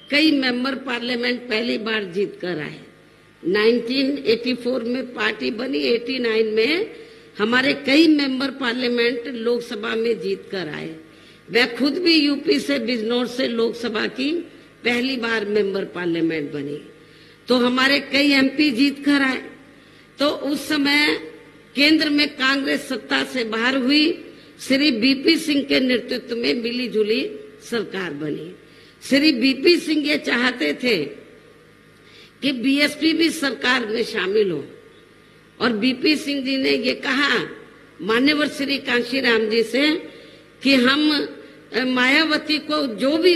कई member parliament पहली बार जीत कर आए। 1984 में पार्टी बनी, 89 में हमारे कई मेंबर पार्लियामेंट लोकसभा में जीत कर आए। वह खुद भी यूपी से, बिजनौर से लोकसभा की पहली बार मेंबर पार्लियामेंट बनी। तो हमारे कई एमपी जीत कर आए। तो उस समय केंद्र में कांग्रेस सत्ता से बाहर हुई। श्री बीपी सिंह के नेतृत्व में मिली जुली सरकार बनी। श्री बीपी सिंह ये चाहते थे कि बीएसपी भी सरकार में शामिल हो, और बीपी सिंह जी ने ये कहा मान्यवर श्री कांशीराम जी से कि हम मायावती को जो भी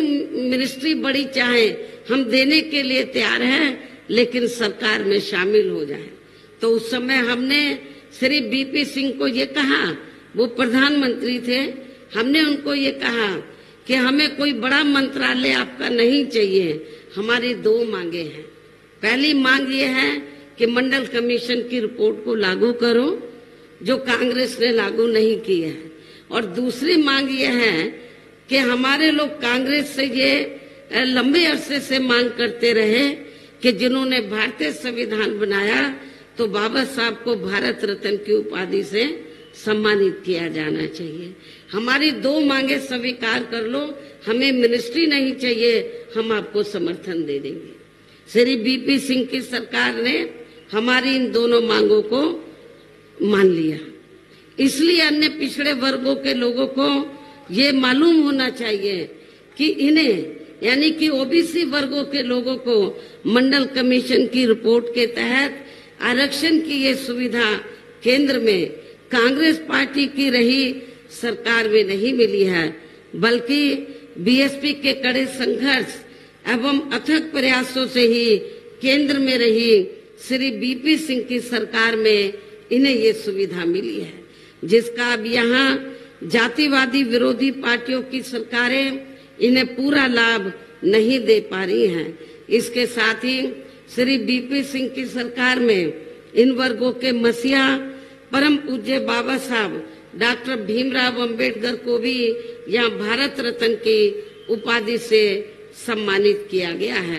मिनिस्ट्री बड़ी चाहे हम देने के लिए तैयार हैं, लेकिन सरकार में शामिल हो जाए। तो उस समय हमने श्री बीपी सिंह को ये कहा, वो प्रधानमंत्री थे, हमने उनको ये कहा कि हमें कोई बड़ा मंत्रालय आपका नहीं चाहिए, हमारी दो मांगे हैं। पहली मांग ये है कि मंडल कमीशन की रिपोर्ट को लागू करो, जो कांग्रेस ने लागू नहीं की है, और दूसरी मांग ये है कि हमारे लोग कांग्रेस से ये लंबे अरसे से मांग करते रहे कि जिन्होंने भारतीय संविधान बनाया तो बाबा साहब को भारत रत्न की उपाधि से सम्मानित किया जाना चाहिए। हमारी दो मांगे स्वीकार कर लो, हमें मिनिस्ट्री नहीं चाहिए, हम आपको समर्थन दे देंगे। श्री बीपी सिंह की सरकार ने हमारी इन दोनों मांगों को मान लिया। इसलिए अन्य पिछड़े वर्गों के लोगों को ये मालूम होना चाहिए कि इन्हें, यानी कि ओबीसी वर्गों के लोगों को मंडल कमीशन की रिपोर्ट के तहत आरक्षण की ये सुविधा केंद्र में कांग्रेस पार्टी की रही सरकार में नहीं मिली है, बल्कि बीएसपी के कड़े संघर्ष एवं अथक प्रयासों से ही केंद्र में रही श्री बीपी सिंह की सरकार में इन्हें ये सुविधा मिली है, जिसका अब यहाँ जातिवादी विरोधी पार्टियों की सरकारें इन्हें पूरा लाभ नहीं दे पा रही हैं। इसके साथ ही श्री बीपी सिंह की सरकार में इन वर्गों के मसीहा परम पूज्य बाबा साहब डॉक्टर भीमराव अंबेडकर को भी यहाँ भारत रत्न की उपाधि से सम्मानित किया गया है।